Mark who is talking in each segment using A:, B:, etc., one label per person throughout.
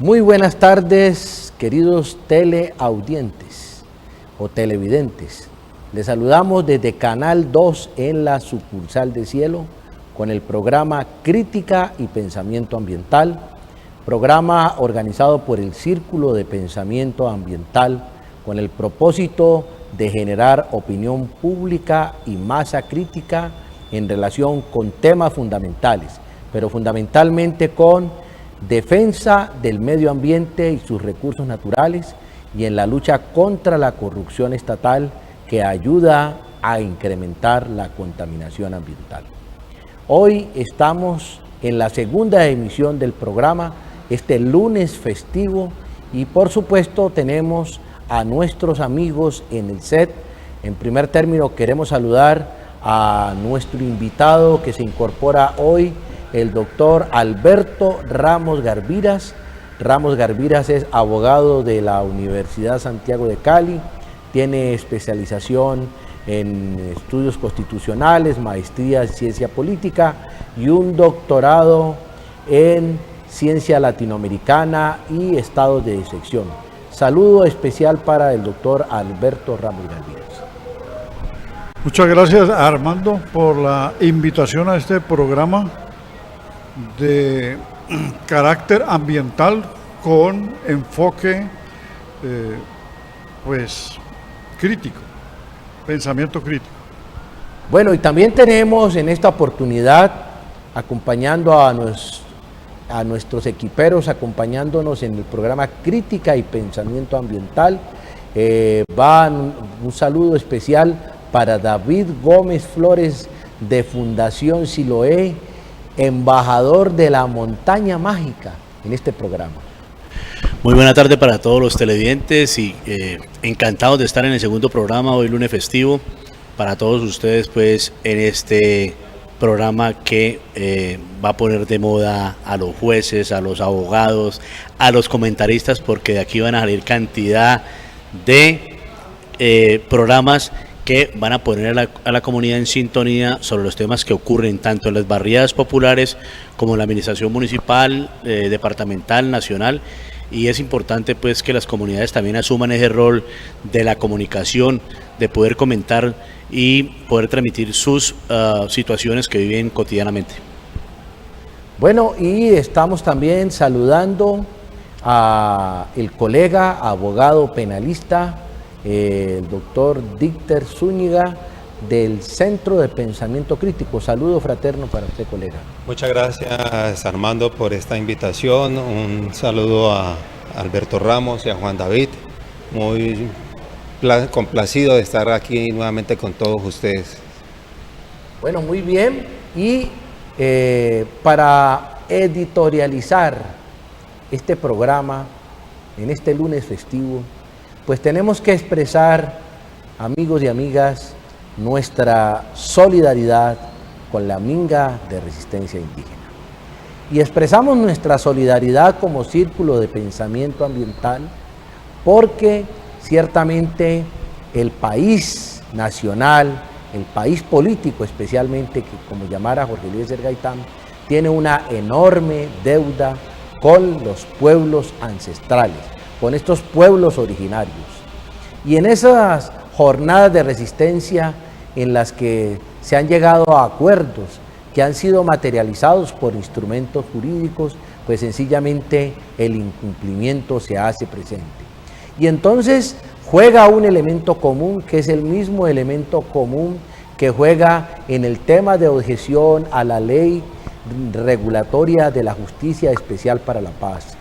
A: Muy buenas tardes, queridos teleaudientes o televidentes. Les saludamos desde Canal 2 en la sucursal de Cielo con el programa Crítica y Pensamiento Ambiental, programa organizado por el Círculo de Pensamiento Ambiental con el propósito de generar opinión pública y masa crítica en relación con temas fundamentales, pero fundamentalmente con defensa del medio ambiente y sus recursos naturales y en la lucha contra la corrupción estatal que ayuda a incrementar la contaminación ambiental. Hoy estamos en la segunda emisión del programa, este lunes festivo, y por supuesto tenemos a nuestros amigos en el set. En primer término queremos saludar a nuestro invitado que se incorpora hoy, el doctor Alberto Ramos Garviras. Ramos Garviras es abogado de la Universidad Santiago de Cali, tiene especialización en estudios constitucionales, maestría en ciencia política y un doctorado en ciencia latinoamericana y estados de sección. Saludo especial para el doctor Alberto Ramos Garviras.
B: Muchas gracias, Armando, por la invitación a este programa de carácter ambiental con enfoque crítico, pensamiento crítico.
A: Bueno, y también tenemos en esta oportunidad, acompañando a nuestros equiperos, acompañándonos en el programa Crítica y Pensamiento Ambiental, un saludo especial para David Gómez Flores de Fundación Siloé, embajador de la montaña mágica en este programa.
C: Muy buena tarde para todos los televidentes y encantados de estar en el segundo programa hoy lunes festivo para todos ustedes, pues en este programa que va a poner de moda a los jueces, a los abogados, a los comentaristas, porque de aquí van a salir cantidad de programas que van a poner a la comunidad en sintonía sobre los temas que ocurren tanto en las barriadas populares como en la administración municipal, departamental, nacional, y es importante pues que las comunidades también asuman ese rol de la comunicación, de poder comentar y poder transmitir sus situaciones que viven cotidianamente.
A: Bueno, y estamos también saludando a el colega abogado penalista, el doctor Dícter Zúñiga, del Centro de Pensamiento Crítico. Saludo fraterno para usted, colega.
D: Muchas gracias, Armando, por esta invitación. Un saludo a Alberto Ramos y a Juan David. Muy complacido de estar aquí nuevamente con todos ustedes.
A: Bueno, muy bien. Y para editorializar este programa en este lunes festivo, pues tenemos que expresar, amigos y amigas, nuestra solidaridad con la minga de resistencia indígena. Y expresamos nuestra solidaridad como Círculo de Pensamiento Ambiental porque ciertamente el país nacional, el país político especialmente, que como llamara Jorge Eliezer Gaitán, tiene una enorme deuda con los pueblos ancestrales, con estos pueblos originarios. Y en esas jornadas de resistencia en las que se han llegado a acuerdos que han sido materializados por instrumentos jurídicos, pues sencillamente el incumplimiento se hace presente. Y entonces juega un elemento común, que es el mismo elemento común que juega en el tema de objeción a la ley regulatoria de la Justicia Especial para la Paz.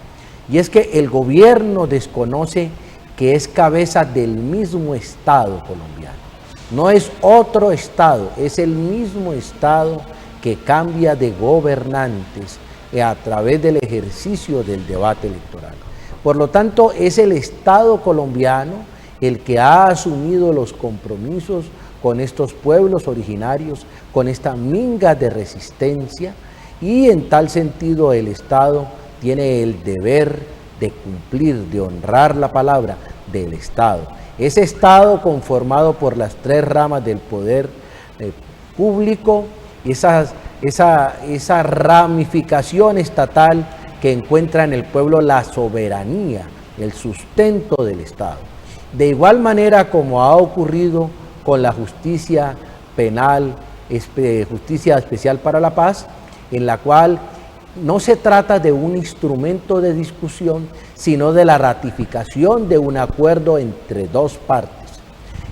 A: Y es que el gobierno desconoce que es cabeza del mismo Estado colombiano. No es otro Estado, es el mismo Estado que cambia de gobernantes a través del ejercicio del debate electoral. Por lo tanto, es el Estado colombiano el que ha asumido los compromisos con estos pueblos originarios, con esta minga de resistencia, y en tal sentido el Estado tiene el deber de cumplir, de honrar la palabra del Estado. Ese Estado conformado por las tres ramas del poder público, esa ramificación estatal que encuentra en el pueblo la soberanía, el sustento del Estado. De igual manera como ha ocurrido con la justicia penal, justicia especial para la paz, en la cual no se trata de un instrumento de discusión, sino de la ratificación de un acuerdo entre dos partes.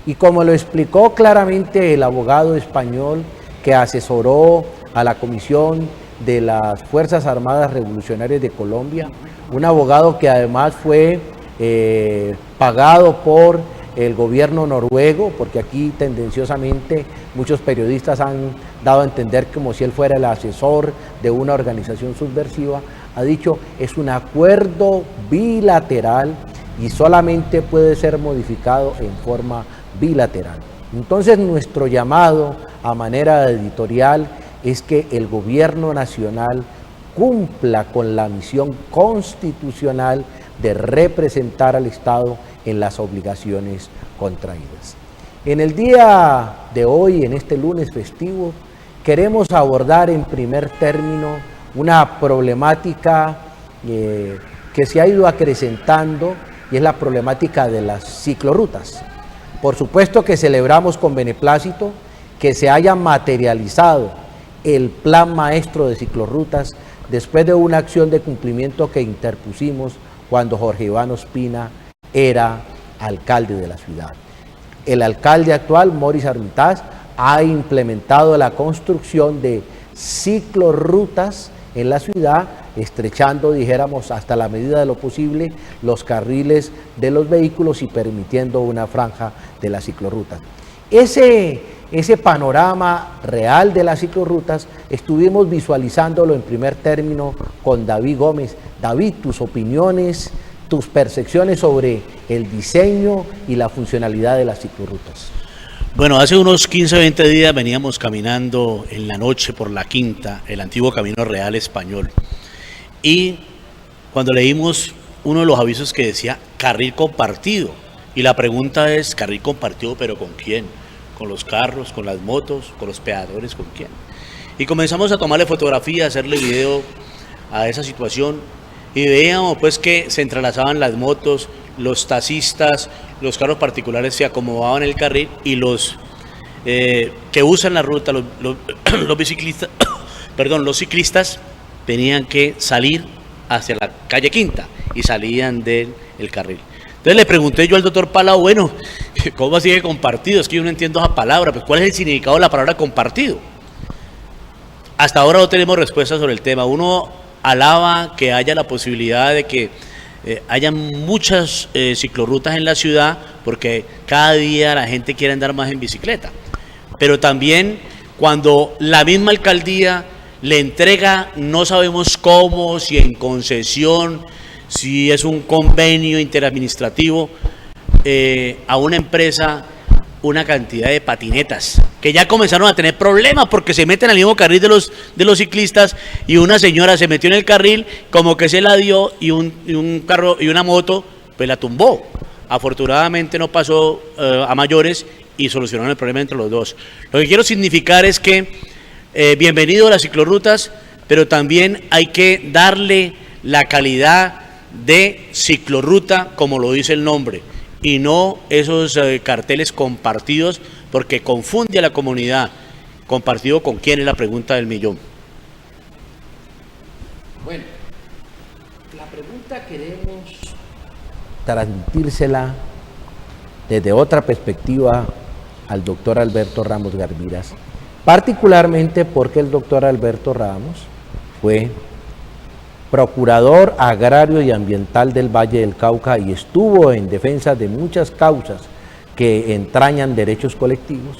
A: Y como lo explicó claramente el abogado español que asesoró a la Comisión de las Fuerzas Armadas Revolucionarias de Colombia, un abogado que además fue pagado por el gobierno noruego, porque aquí tendenciosamente muchos periodistas han dado a entender como si él fuera el asesor de una organización subversiva, ha dicho es un acuerdo bilateral y solamente puede ser modificado en forma bilateral. Entonces nuestro llamado a manera editorial es que el gobierno nacional cumpla con la misión constitucional de representar al Estado en las obligaciones contraídas. En el día de hoy, en este lunes festivo, queremos abordar en primer término una problemática que se ha ido acrecentando y es la problemática de las ciclorrutas. Por supuesto que celebramos con beneplácito que se haya materializado el plan maestro de ciclorrutas después de una acción de cumplimiento que interpusimos cuando Jorge Iván Ospina era alcalde de la ciudad. El alcalde actual, Maurice Armitage, ha implementado la construcción de ciclorrutas en la ciudad, estrechando, dijéramos, hasta la medida de lo posible los carriles de los vehículos y permitiendo una franja de las ciclorrutas. Ese panorama real de las ciclorrutas estuvimos visualizándolo en primer término con David Gómez. David, tus opiniones, tus percepciones sobre el diseño y la funcionalidad de las ciclorrutas.
C: Bueno, hace unos 15, 20 días veníamos caminando en la noche por la Quinta, el antiguo Camino Real español. Y cuando leímos uno de los avisos que decía carril compartido, y la pregunta es, ¿carril compartido pero con quién? ¿Con los carros, con las motos, con los peatones, con quién? Y comenzamos a tomarle fotografía, a hacerle video a esa situación, y veíamos pues que se entrelazaban las motos, los taxistas, los carros particulares se acomodaban en el carril y los que usan la ruta, los biciclistas, perdón, los ciclistas tenían que salir hacia la calle Quinta y salían del carril. Entonces le pregunté yo al doctor Palau, bueno, ¿cómo así de compartido? Es que yo no entiendo esa palabra, pues ¿cuál es el significado de la palabra compartido? Hasta ahora no tenemos respuesta sobre el tema. Uno alaba que haya la posibilidad de que haya muchas ciclorrutas en la ciudad, porque cada día la gente quiere andar más en bicicleta. Pero también cuando la misma alcaldía le entrega, no sabemos cómo, si en concesión, si es un convenio interadministrativo, a una empresa una cantidad de patinetas que ya comenzaron a tener problemas porque se meten al mismo carril de los ciclistas, y una señora se metió en el carril, como que se la dio y un carro y una moto pues la tumbó. Afortunadamente no pasó a mayores y solucionaron el problema entre los dos. Lo que quiero significar es que bienvenido a las ciclorrutas, pero también hay que darle la calidad de ciclorruta como lo dice el nombre, y no esos carteles compartidos, porque confunde a la comunidad. ¿Compartido con quién? Es la pregunta del millón.
A: Bueno, la pregunta queremos transmitírsela desde otra perspectiva al doctor Alberto Ramos Garviras, particularmente porque el doctor Alberto Ramos fue procurador agrario y ambiental del Valle del Cauca y estuvo en defensa de muchas causas que entrañan derechos colectivos.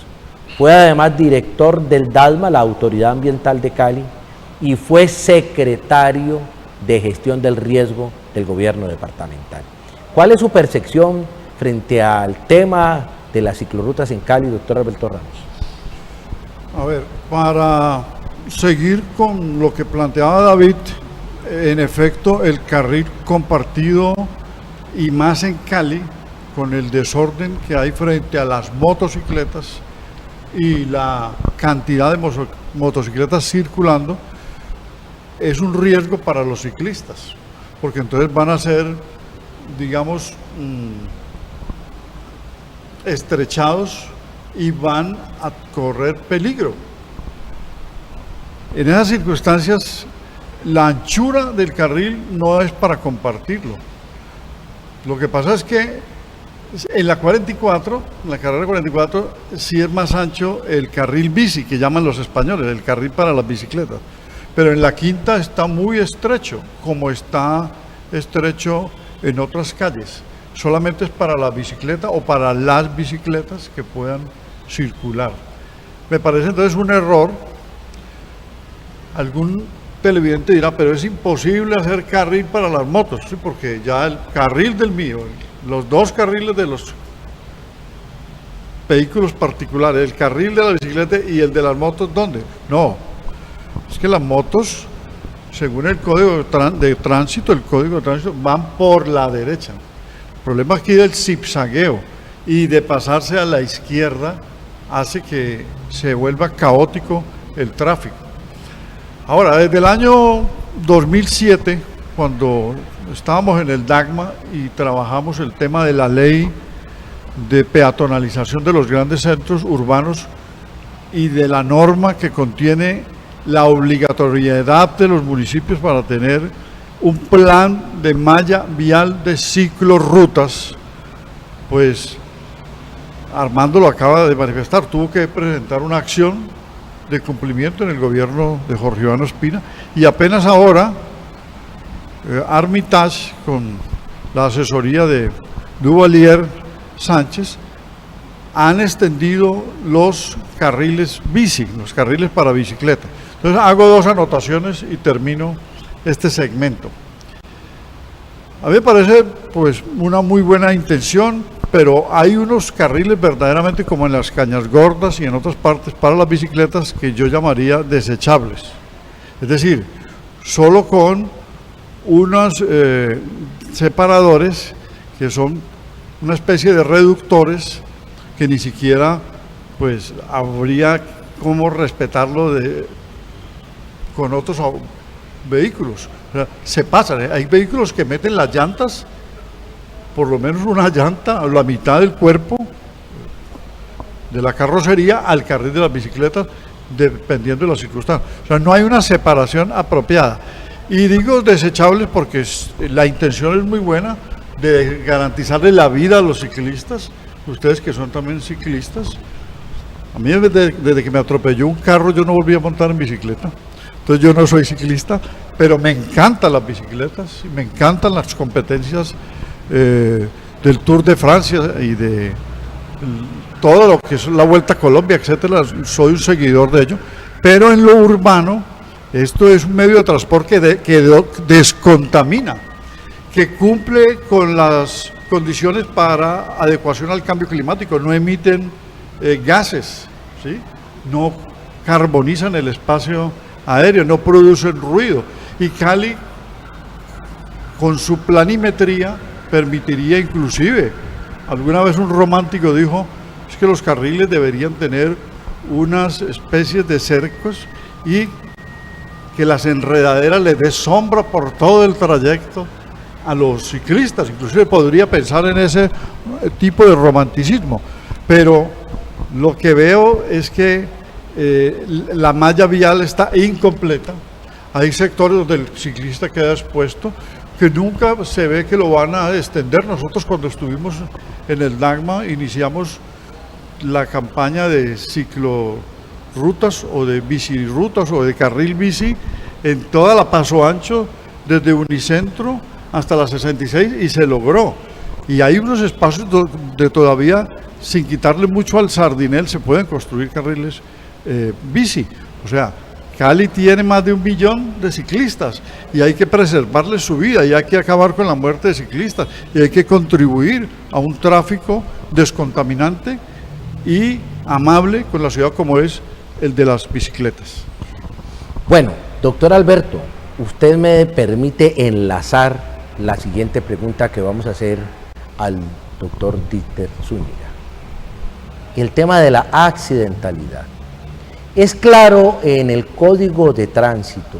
A: Fue además director del DASMA, la Autoridad Ambiental de Cali, y fue secretario de gestión del riesgo del gobierno departamental. ¿Cuál es su percepción frente al tema de las ciclorrutas en Cali, doctor Alberto Ramos?
B: A ver, para seguir con lo que planteaba David, en efecto, el carril compartido, y más en Cali, con el desorden que hay frente a las motocicletas y la cantidad de motocicletas circulando, es un riesgo para los ciclistas, porque entonces van a ser, digamos, estrechados y van a correr peligro. En esas circunstancias, la anchura del carril no es para compartirlo. Lo que pasa es que en la 44, en la carrera 44, sí es más ancho el carril bici, que llaman los españoles, el carril para las bicicletas. Pero en la quinta está muy estrecho, como está estrecho en otras calles. Solamente es para la bicicleta o para las bicicletas que puedan circular. Me parece entonces un error. Algún televidente dirá, pero es imposible hacer carril para las motos, ¿sí? Porque ya el carril del mío, los dos carriles de los vehículos particulares, el carril de la bicicleta y el de las motos, ¿dónde? No, es que las motos, según el código de tránsito, van por la derecha. El problema aquí del zigzagueo y de pasarse a la izquierda hace que se vuelva caótico el tráfico. Ahora, desde el año 2007, cuando estábamos en el DAGMA y trabajamos el tema de la ley de peatonalización de los grandes centros urbanos y de la norma que contiene la obligatoriedad de los municipios para tener un plan de malla vial de ciclorrutas, pues Armando lo acaba de manifestar, tuvo que presentar una acción de cumplimiento en el gobierno de Jorge Iván Ospina, y apenas ahora Armitage, con la asesoría de Duvalier Sánchez, han extendido los carriles bici, los carriles para bicicleta. Entonces hago dos anotaciones y termino este segmento. A mí me parece pues una muy buena intención, pero hay unos carriles verdaderamente como en las Cañas Gordas y en otras partes para las bicicletas que yo llamaría desechables. Es decir, solo con unos separadores que son una especie de reductores que ni siquiera pues habría cómo respetarlo con otros vehículos. O sea, se pasan, hay vehículos que meten las llantas, por lo menos una llanta a la mitad del cuerpo de la carrocería al carril de las bicicletas, dependiendo de las circunstancias. O sea, no hay una separación apropiada. Y digo desechables porque la intención es muy buena de garantizarle la vida a los ciclistas, ustedes que son también ciclistas. A mí desde que me atropelló un carro yo no volví a montar en bicicleta. Entonces yo no soy ciclista, pero me encantan las bicicletas, me encantan las competencias del Tour de Francia y de todo lo que es la Vuelta a Colombia, etcétera. Soy un seguidor de ello, pero en lo urbano esto es un medio de transporte que descontamina, que cumple con las condiciones para adecuación al cambio climático, no emiten gases, ¿sí? No carbonizan el espacio aéreo, no producen ruido, y Cali con su planimetría permitiría inclusive, alguna vez un romántico dijo, es que los carriles deberían tener unas especies de cercos y que las enredaderas les dé sombra por todo el trayecto a los ciclistas. Inclusive podría pensar en ese tipo de romanticismo, pero lo que veo es que la malla vial está incompleta. Hay sectores donde el ciclista queda expuesto, que nunca se ve que lo van a extender. Nosotros cuando estuvimos en el DAGMA iniciamos la campaña de ciclorrutas o de bicirutas o de carril bici en toda la Paso Ancho, desde Unicentro hasta la 66, y se logró. Y hay unos espacios donde todavía, sin quitarle mucho al Sardinel, se pueden construir carriles bici. O sea, Cali tiene más de 1 millón de ciclistas y hay que preservarles su vida y hay que acabar con la muerte de ciclistas y hay que contribuir a un tráfico descontaminante y amable con la ciudad como es el de las bicicletas.
A: Bueno, doctor Alberto, usted me permite enlazar la siguiente pregunta que vamos a hacer al doctor Dieter Zúñiga. El tema de la accidentalidad. Es claro en el Código de Tránsito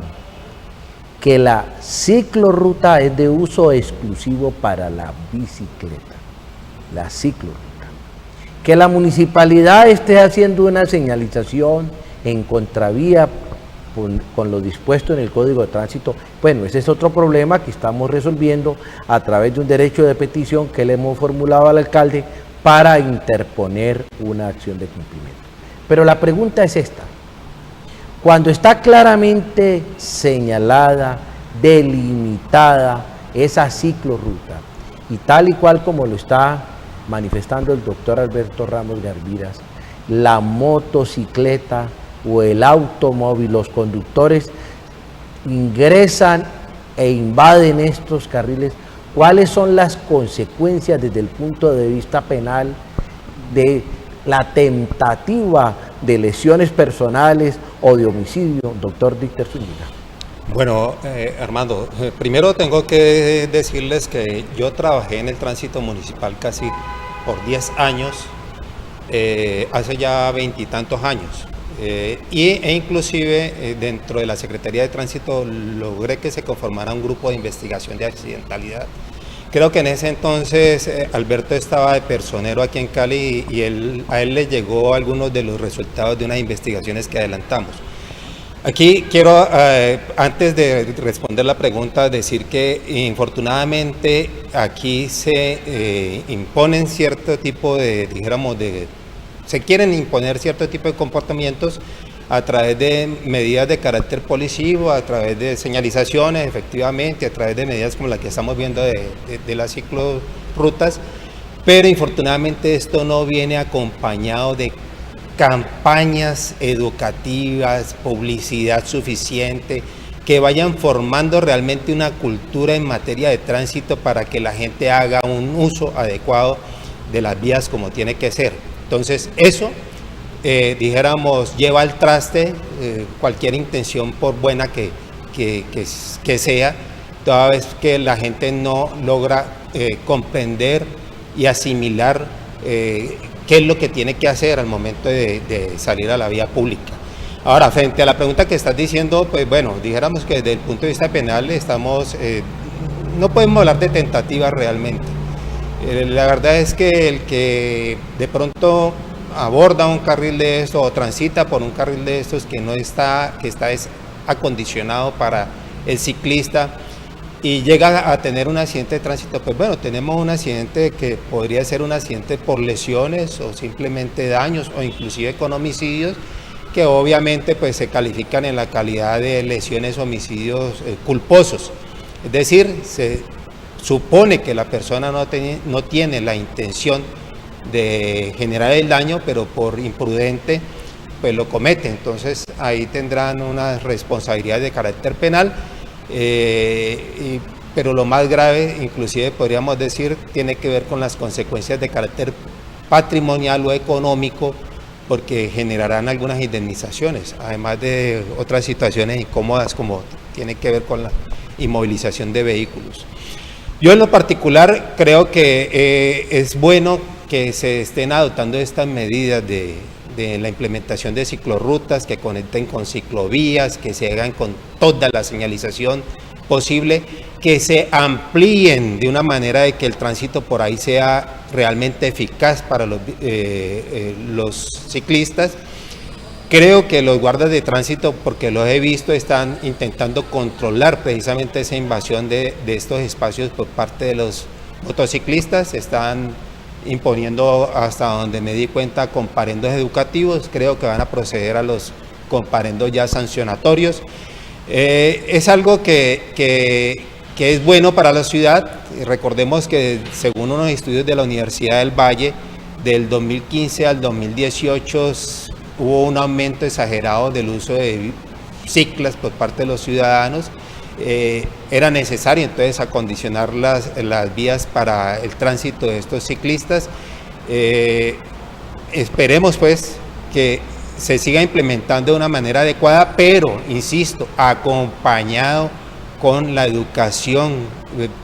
A: que la ciclorruta es de uso exclusivo para la bicicleta, la ciclorruta. Que la municipalidad esté haciendo una señalización en contravía con lo dispuesto en el Código de Tránsito, bueno, ese es otro problema que estamos resolviendo a través de un derecho de petición que le hemos formulado al alcalde para interponer una acción de cumplimiento. Pero la pregunta es esta: cuando está claramente señalada, delimitada esa ciclorruta, y tal y cual como lo está manifestando el doctor Alberto Ramos Garviras, la motocicleta o el automóvil, los conductores ingresan e invaden estos carriles, ¿cuáles son las consecuencias desde el punto de vista penal de la tentativa de lesiones personales o de homicidio, doctor Díter Zúñiga?
D: Bueno, Armando, primero tengo que decirles que yo trabajé en el tránsito municipal casi por 10 años, hace ya 20 y tantos años. E inclusive dentro de la Secretaría de Tránsito logré que se conformara un grupo de investigación de accidentalidad. Creo que en ese entonces Alberto estaba de personero aquí en Cali y a él le llegó algunos de los resultados de unas investigaciones que adelantamos. Aquí quiero, antes de responder la pregunta, decir que infortunadamente aquí se imponen cierto tipo de, dijéramos, se quieren imponer cierto tipo de comportamientos a través de medidas de carácter policivo, a través de señalizaciones, efectivamente, a través de medidas como las que estamos viendo de las ciclorrutas, pero infortunadamente esto no viene acompañado de campañas educativas, publicidad suficiente, que vayan formando realmente una cultura en materia de tránsito para que la gente haga un uso adecuado de las vías como tiene que ser. Entonces eso, dijéramos, lleva al traste cualquier intención por buena que sea, toda vez que la gente no logra comprender y asimilar qué es lo que tiene que hacer al momento de salir a la vía pública. Ahora, frente a la pregunta que estás diciendo, pues bueno, dijéramos que desde el punto de vista penal estamos, no podemos hablar de tentativa realmente. La verdad es que el que de pronto aborda un carril de estos o transita por un carril de estos que está acondicionado para el ciclista y llega a tener un accidente de tránsito, pues bueno, tenemos un accidente que podría ser un accidente por lesiones o simplemente daños o inclusive con homicidios, que obviamente pues se califican en la calidad de lesiones o homicidios culposos. Es decir, se supone que la persona no tiene la intención de generar el daño, pero por imprudente pues lo comete. Entonces ahí tendrán una responsabilidad de carácter penal, pero lo más grave, inclusive podríamos decir, tiene que ver con las consecuencias de carácter patrimonial o económico, porque generarán algunas indemnizaciones, además de otras situaciones incómodas como tiene que ver con la inmovilización de vehículos. Yo en lo particular creo que es bueno que se estén adoptando estas medidas de la implementación de ciclorrutas, que conecten con ciclovías, que se hagan con toda la señalización posible, que se amplíen de una manera de que el tránsito por ahí sea realmente eficaz para los ciclistas. Creo que los guardas de tránsito, porque los he visto, están intentando controlar precisamente esa invasión de estos espacios por parte de los motociclistas. Están imponiendo, hasta donde me di cuenta, comparendos educativos. Creo que van a proceder a los comparendos ya sancionatorios. Es algo que es bueno para la ciudad. Recordemos que según unos estudios de la Universidad del Valle, del 2015 al 2018 hubo un aumento exagerado del uso de ciclas por parte de los ciudadanos. Era necesario entonces acondicionar las vías para el tránsito de estos ciclistas. Esperemos pues que se siga implementando de una manera adecuada, pero, insisto, acompañado con la educación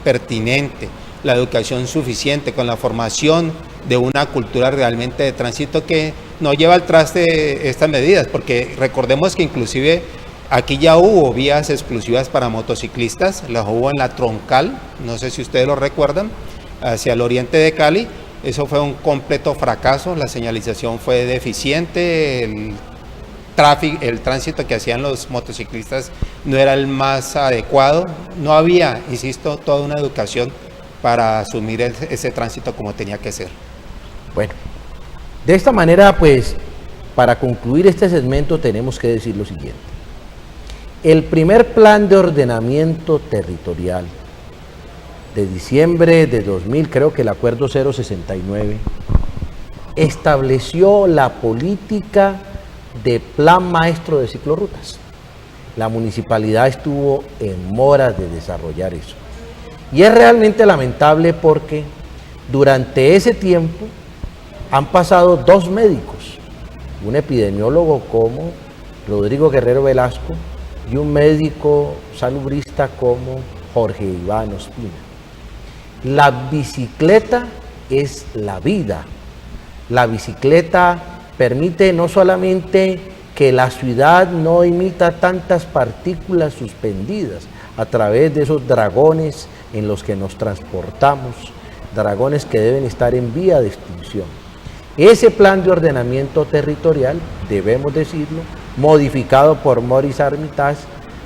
D: pertinente, la educación suficiente, con la formación de una cultura realmente de tránsito que no lleva al traste estas medidas, porque recordemos que inclusive Aquí ya hubo vías exclusivas para motociclistas, las hubo en la troncal, no sé si ustedes lo recuerdan, hacia el oriente de Cali. Eso fue un completo fracaso, la señalización fue deficiente, el tránsito que hacían los motociclistas no era el más adecuado, no había, insisto, toda una educación para asumir ese tránsito como tenía que ser.
A: Bueno, de esta manera, pues, para concluir este segmento tenemos que decir lo siguiente. El primer plan de ordenamiento territorial de diciembre de 2000, creo que el acuerdo 069, estableció la política de plan maestro de ciclorrutas. La municipalidad estuvo en mora de desarrollar eso. Y es realmente lamentable porque durante ese tiempo han pasado dos médicos, un epidemiólogo como Rodrigo Guerrero Velasco y un médico salubrista como Jorge Iván Ospina. La bicicleta es la vida. La bicicleta permite no solamente que la ciudad no emita tantas partículas suspendidas a través de esos dragones en los que nos transportamos, dragones que deben estar en vía de extinción. Ese plan de ordenamiento territorial, debemos decirlo, modificado por Maurice Armitage,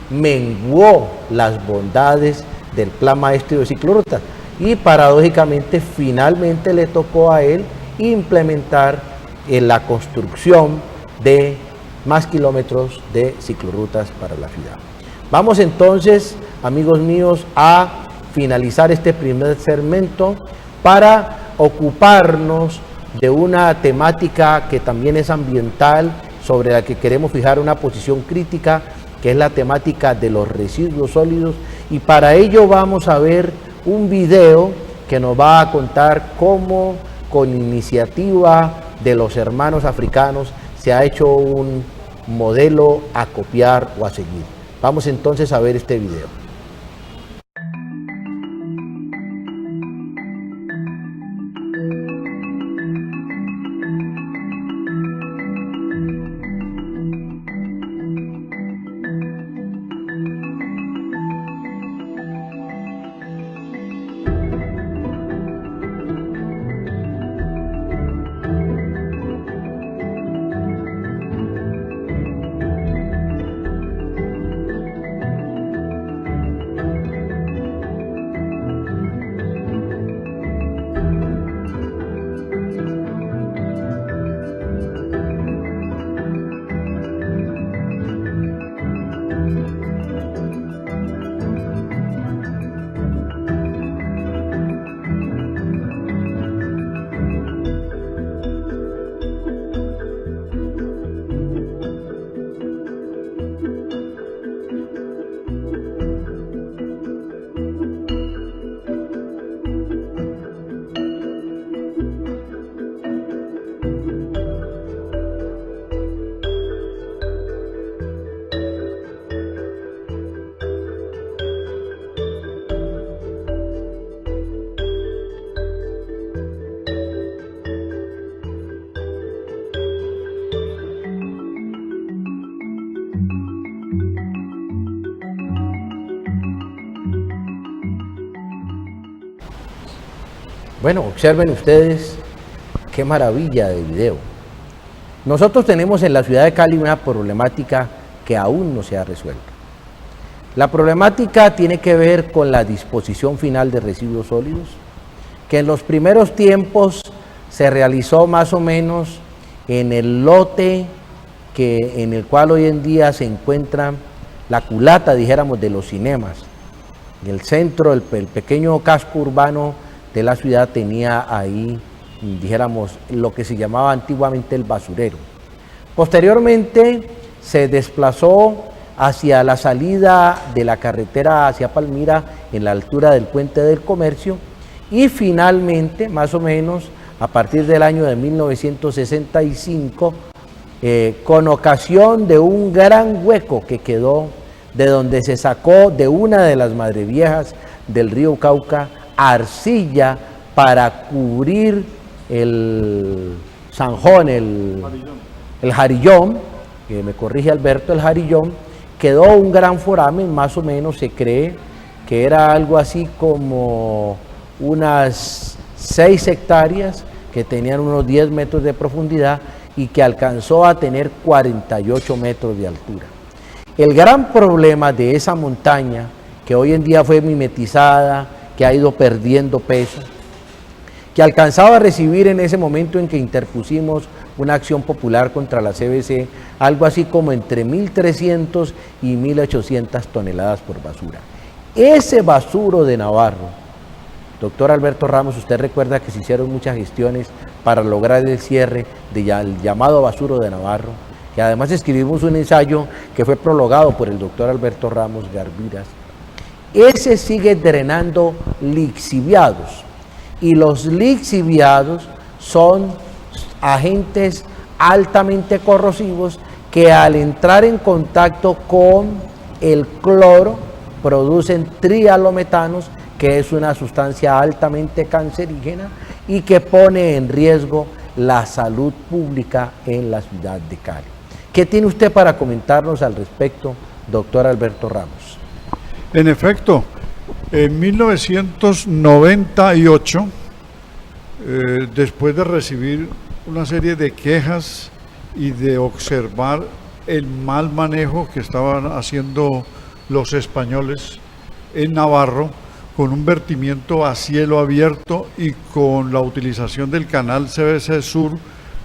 A: menguó las bondades del plan maestro de ciclorrutas y paradójicamente finalmente le tocó a él implementar la construcción de más kilómetros de ciclorrutas para la ciudad. Vamos entonces, amigos míos, a finalizar este primer segmento para ocuparnos de una temática que también es ambiental, sobre la que queremos fijar una posición crítica, que es la temática de los residuos sólidos, y para ello vamos a ver un video que nos va a contar cómo, con iniciativa de los hermanos africanos, se ha hecho un modelo a copiar o a seguir. Vamos entonces a ver este video. Bueno, observen ustedes qué maravilla de video. Nosotros tenemos en la ciudad de Cali una problemática que aún no se ha resuelto. La problemática tiene que ver con la disposición final de residuos sólidos, que en los primeros tiempos se realizó más o menos en el lote en el cual hoy en día se encuentra la culata, dijéramos, de los cinemas. En el centro, el pequeño casco urbano de la ciudad tenía ahí, dijéramos, lo que se llamaba antiguamente el basurero. Posteriormente se desplazó hacia la salida de la carretera hacia Palmira, en la altura del Puente del Comercio, y finalmente, más o menos, a partir del año de 1965, con ocasión de un gran hueco que quedó, de donde se sacó de una de las madreviejas del río Cauca, arcilla para cubrir el zanjón, el jarillón, que me corrige Alberto, el jarillón, quedó un gran foramen, más o menos se cree que era algo así como unas 6 hectáreas que tenían unos 10 metros de profundidad y que alcanzó a tener 48 metros de altura. El gran problema de esa montaña, que hoy en día fue mimetizada, que ha ido perdiendo peso, que alcanzaba a recibir en ese momento en que interpusimos una acción popular contra la CBC, algo así como entre 1.300 y 1.800 toneladas por basura. Ese basuro de Navarro, doctor Alberto Ramos, usted recuerda que se hicieron muchas gestiones para lograr el cierre del llamado basuro de Navarro, que además escribimos un ensayo que fue prologado por el doctor Alberto Ramos Garviras. Ese sigue drenando lixiviados, y los lixiviados son agentes altamente corrosivos que al entrar en contacto con el cloro producen trialometanos, que es una sustancia altamente cancerígena y que pone en riesgo la salud pública en la ciudad de Cali. ¿Qué tiene usted para comentarnos al respecto, doctor Alberto Ramos?
B: En efecto, en 1998, después de recibir una serie de quejas y de observar el mal manejo que estaban haciendo los españoles en Navarro, con un vertimiento a cielo abierto y con la utilización del canal CBC Sur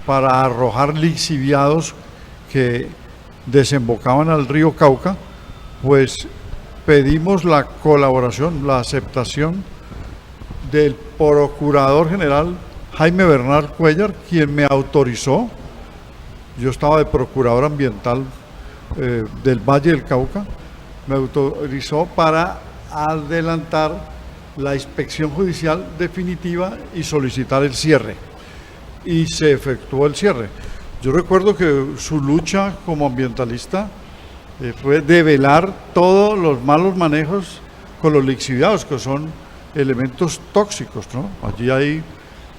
B: para arrojar lixiviados que desembocaban al río Cauca, pues pedimos la colaboración, la aceptación del Procurador General Jaime Bernal Cuellar, quien me autorizó, yo estaba de Procurador Ambiental del Valle del Cauca, me autorizó para adelantar la inspección judicial definitiva y solicitar el cierre. Y se efectuó el cierre. Yo recuerdo que su lucha como ambientalista fue develar todos los malos manejos con los lixiviados, que son elementos tóxicos, ¿no? Allí hay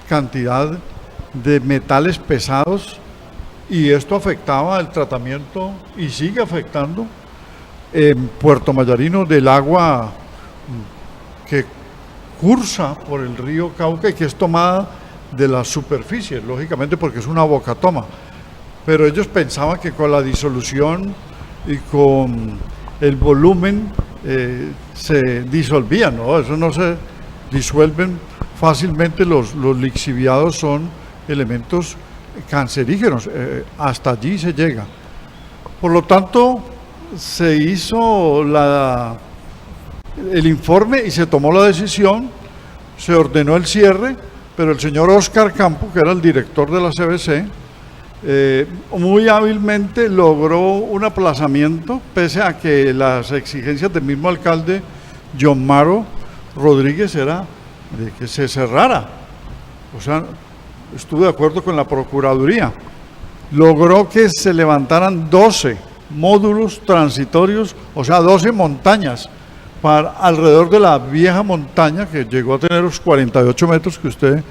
B: cantidad de metales pesados y esto afectaba el tratamiento y sigue afectando en Puerto Mayarino del agua que cursa por el río Cauca y que es tomada de la superficie, lógicamente porque es una bocatoma. Pero ellos pensaban que con la disolución y con el volumen se disolvían, ¿no? Eso no se disuelven fácilmente, los lixiviados son elementos cancerígenos, hasta allí se llega. Por lo tanto, se hizo el informe y se tomó la decisión, se ordenó el cierre, pero el señor Oscar Campo, que era el director de la CBC, muy hábilmente logró un aplazamiento, pese a que las exigencias del mismo alcalde John Maro Rodríguez era de que se cerrara. O sea, estuve de acuerdo con la Procuraduría. Logró que se levantaran 12 módulos transitorios, o sea, 12 montañas para alrededor de la vieja montaña, que llegó a tener los 48 metros que usted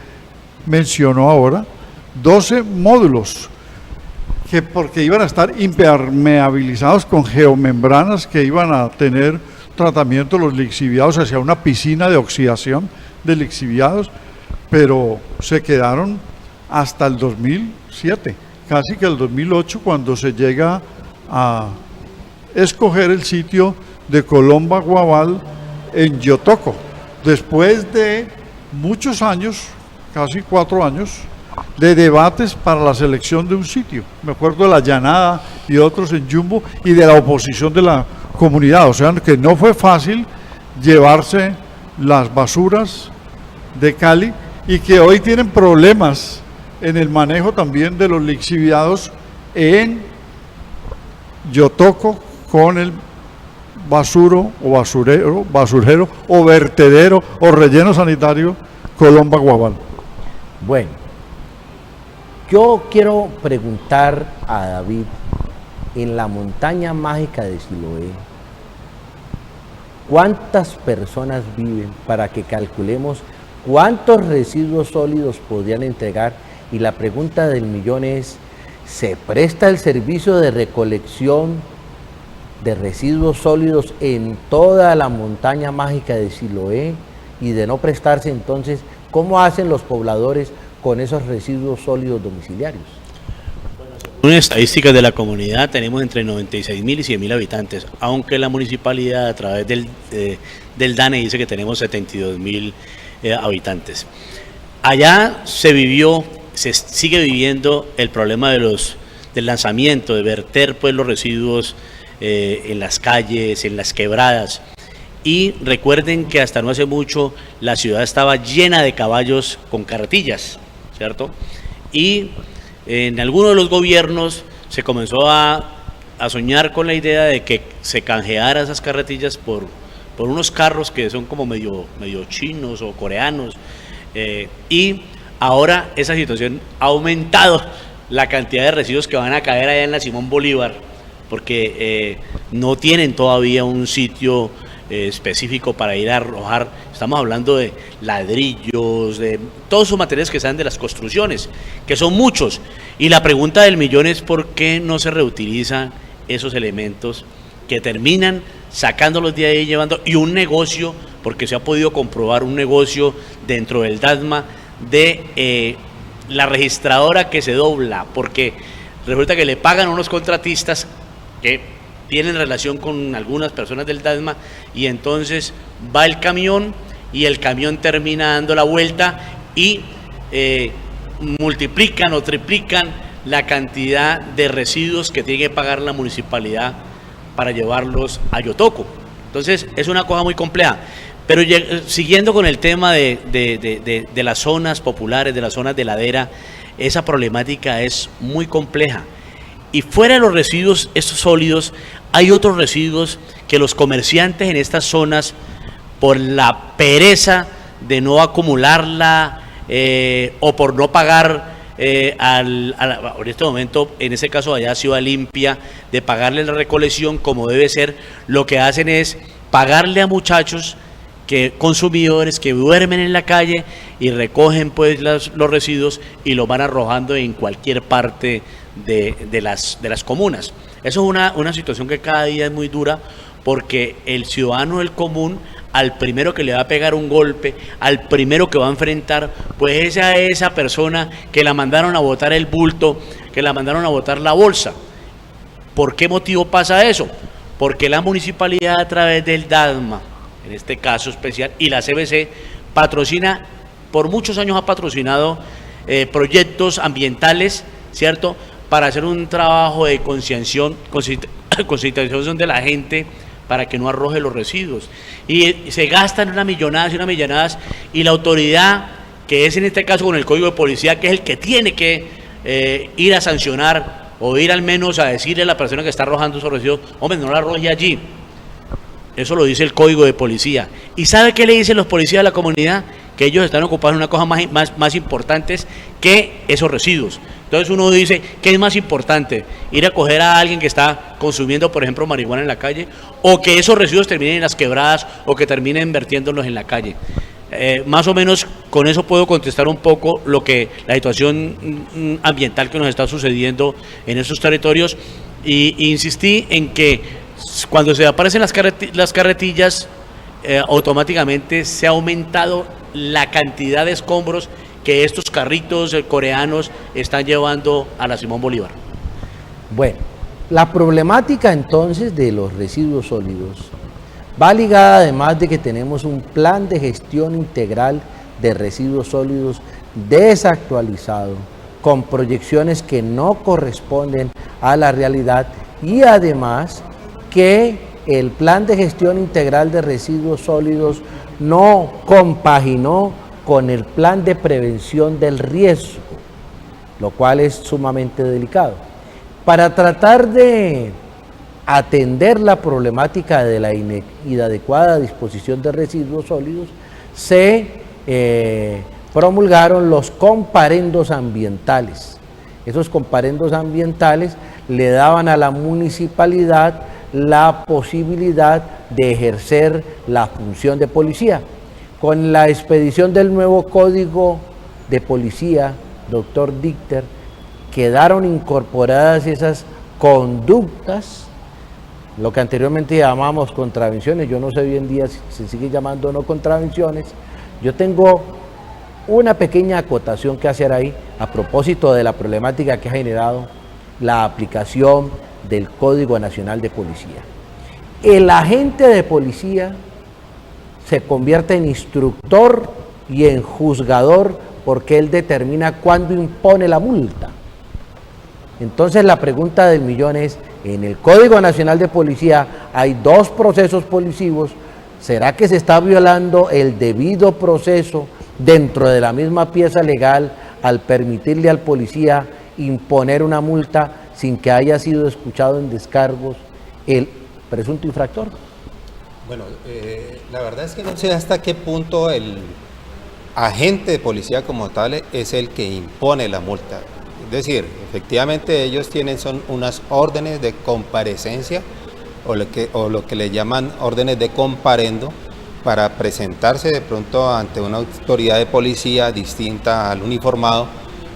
B: mencionó ahora. 12 módulos que porque iban a estar impermeabilizados con geomembranas que iban a tener tratamiento los lixiviados hacia una piscina de oxidación de lixiviados, pero se quedaron hasta el 2007, casi que el 2008, cuando se llega a escoger el sitio de Colomba Guabal en Yotoco, después de muchos años, casi 4 años, de debates para la selección de un sitio. Me acuerdo de La Llanada y otros en Jumbo, y de la oposición de la comunidad, o sea que no fue fácil llevarse las basuras de Cali, y que hoy tienen problemas en el manejo también de los lixiviados en Yotoco con el basurero o vertedero o relleno sanitario Colomba Guabal.
A: Bueno, yo quiero preguntar a David, en la montaña mágica de Siloé, ¿cuántas personas viven para que calculemos cuántos residuos sólidos podrían entregar? Y la pregunta del millón es, ¿se presta el servicio de recolección de residuos sólidos en toda la montaña mágica de Siloé y de no prestarse entonces, ¿cómo hacen los pobladores con esos residuos sólidos domiciliarios?
C: Según estadísticas de la comunidad, tenemos entre 96.000 y 100.000 habitantes, aunque la municipalidad a través del DANE dice que tenemos 72.000 habitantes. Allá se sigue viviendo el problema del lanzamiento, de verter pues los residuos en las calles, en las quebradas. Y recuerden que hasta no hace mucho la ciudad estaba llena de caballos con carretillas, ¿cierto? Y en algunos de los gobiernos se comenzó a soñar con la idea de que se canjeara esas carretillas por unos carros que son como medio chinos o coreanos, y ahora esa situación ha aumentado la cantidad de residuos que van a caer allá en la Simón Bolívar, porque no tienen todavía un sitio específico para ir a arrojar. Estamos hablando de ladrillos, de todos esos materiales que salen de las construcciones, que son muchos, y la pregunta del millón es ¿por qué no se reutilizan esos elementos que terminan sacándolos de ahí, llevando, y un negocio, porque se ha podido comprobar un negocio dentro del DASMA de la registradora que se dobla, porque resulta que le pagan a unos contratistas que tienen relación con algunas personas del DASMA, y entonces va el camión y el camión termina dando la vuelta y multiplican o triplican la cantidad de residuos que tiene que pagar la municipalidad para llevarlos a Yotoco. Entonces es una cosa muy compleja. Pero siguiendo con el tema de las zonas populares, de las zonas de ladera, esa problemática es muy compleja. Y fuera de los residuos estos sólidos, hay otros residuos que los comerciantes en estas zonas, por la pereza de no acumularla o por no pagar en este momento, en ese caso allá Ciudad Limpia, de pagarle la recolección como debe ser, lo que hacen es pagarle a muchachos, consumidores que duermen en la calle y recogen pues los residuos y los van arrojando en cualquier parte de las comunas. Eso es una situación que cada día es muy dura, porque el ciudadano del común, al primero que le va a pegar un golpe, al primero que va a enfrentar, pues esa persona que la mandaron a botar el bulto, que la mandaron a botar la bolsa. ¿Por qué motivo pasa eso? Porque la municipalidad, a través del DASMA, en este caso especial, y la CBC, patrocina, por muchos años ha patrocinado proyectos ambientales, ¿cierto?, para hacer un trabajo de concientización de la gente para que no arroje los residuos. Y se gastan unas millonadas, y la autoridad, que es en este caso con el Código de Policía, que es el que tiene que ir a sancionar o ir al menos a decirle a la persona que está arrojando esos residuos, hombre, no la arroje allí. Eso lo dice el Código de Policía. ¿Y sabe qué le dicen los policías a la comunidad? Que ellos están ocupados en una cosa más importantes que esos residuos. Entonces uno dice, ¿qué es más importante? ¿Ir a coger a alguien que está consumiendo, por ejemplo, marihuana en la calle? ¿O que esos residuos terminen en las quebradas o que terminen vertiéndolos en la calle? Más o menos con eso puedo contestar un poco la situación ambiental que nos está sucediendo en esos territorios. Y insistí en que cuando se aparecen las carretillas, automáticamente se ha aumentado la cantidad de escombros que estos carritos coreanos están llevando a la Simón Bolívar.
A: Bueno, la problemática entonces de los residuos sólidos va ligada, además de que tenemos un plan de gestión integral de residuos sólidos desactualizado, con proyecciones que no corresponden a la realidad, y además que el plan de gestión integral de residuos sólidos no compaginó con el plan de prevención del riesgo, lo cual es sumamente delicado. Para tratar de atender la problemática de la inadecuada disposición de residuos sólidos, se promulgaron los comparendos ambientales. Esos comparendos ambientales le daban a la municipalidad la posibilidad de ejercer la función de policía. Con la expedición del nuevo Código de Policía, doctor Dichter, quedaron incorporadas esas conductas lo que anteriormente llamábamos contravenciones, yo no sé hoy en día si se sigue llamando o no contravenciones. Yo tengo una pequeña acotación que hacer ahí a propósito de la problemática que ha generado la aplicación del Código Nacional de Policía. El agente de policía se convierte en instructor y en juzgador porque él determina cuándo impone la multa. Entonces la pregunta del millón es, en el Código Nacional de Policía hay 2 procesos policivos, ¿será que se está violando el debido proceso dentro de la misma pieza legal al permitirle al policía imponer una multa sin que haya sido escuchado en descargos el presunto infractor?
D: Bueno, la verdad es que no sé hasta qué punto el agente de policía como tal es el que impone la multa. Es decir, efectivamente ellos son unas órdenes de comparecencia o lo que le llaman órdenes de comparendo para presentarse de pronto ante una autoridad de policía distinta al uniformado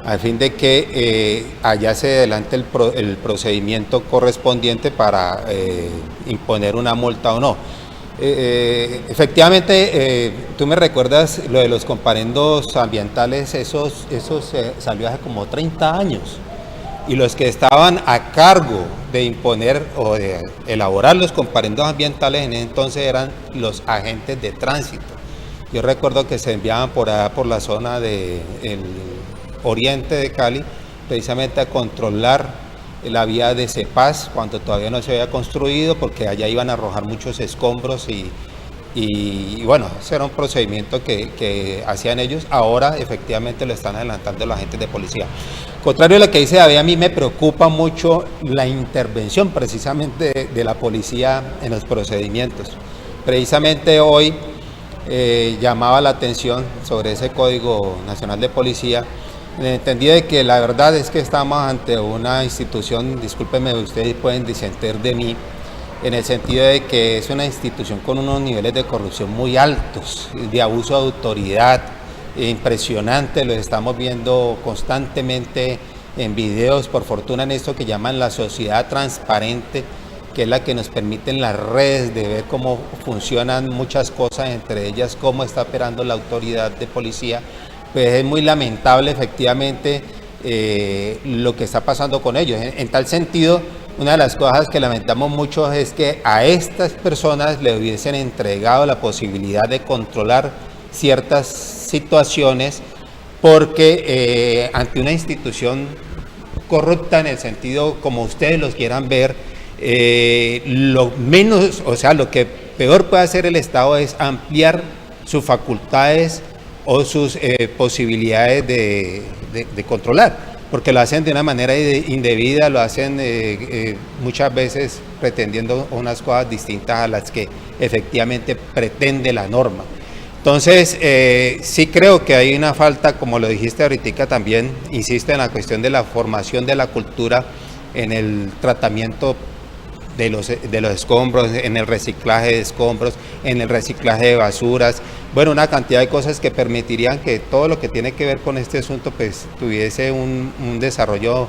D: a fin de que allá se adelante el procedimiento correspondiente para imponer una multa o no. Efectivamente, tú me recuerdas lo de los comparendos ambientales, eso salió hace como 30 años, y los que estaban a cargo de imponer o de elaborar los comparendos ambientales en ese entonces eran los agentes de tránsito. Yo recuerdo que se enviaban por allá por la zona del oriente de Cali, precisamente a controlar la vía de Cepaz cuando todavía no se había construido, porque allá iban a arrojar muchos escombros y bueno, ese era un procedimiento que hacían ellos. Ahora efectivamente lo están adelantando los agentes de policía. Contrario a lo que dice David, a mí me preocupa mucho la intervención precisamente de la policía en los procedimientos. Precisamente hoy llamaba la atención sobre ese Código Nacional de Policía, en el entendido de que la verdad es que estamos ante una institución, discúlpenme, ustedes pueden disentir de mí, en el sentido de que es una institución con unos niveles de corrupción muy altos, de abuso de autoridad, impresionante, lo estamos viendo constantemente en videos, por fortuna en esto que llaman la sociedad transparente, que es la que nos permite en las redes de ver cómo funcionan muchas cosas, entre ellas cómo está operando la autoridad de policía. Pues es muy lamentable efectivamente lo que está pasando con ellos. En tal sentido, una de las cosas que lamentamos mucho es que a estas personas le hubiesen entregado la posibilidad de controlar ciertas situaciones, porque ante una institución corrupta, en el sentido como ustedes los quieran ver, lo menos, o sea, lo que peor puede hacer el Estado es ampliar sus facultades o sus posibilidades de controlar, porque lo hacen de una manera indebida, lo hacen muchas veces pretendiendo unas cosas distintas a las que efectivamente pretende la norma. Entonces, sí creo que hay una falta, como lo dijiste ahorita también, insisto en la cuestión de la formación de la cultura en el tratamiento de los escombros, en el reciclaje de escombros, en el reciclaje de basuras, bueno, una cantidad de cosas que permitirían que todo lo que tiene que ver con este asunto pues tuviese un desarrollo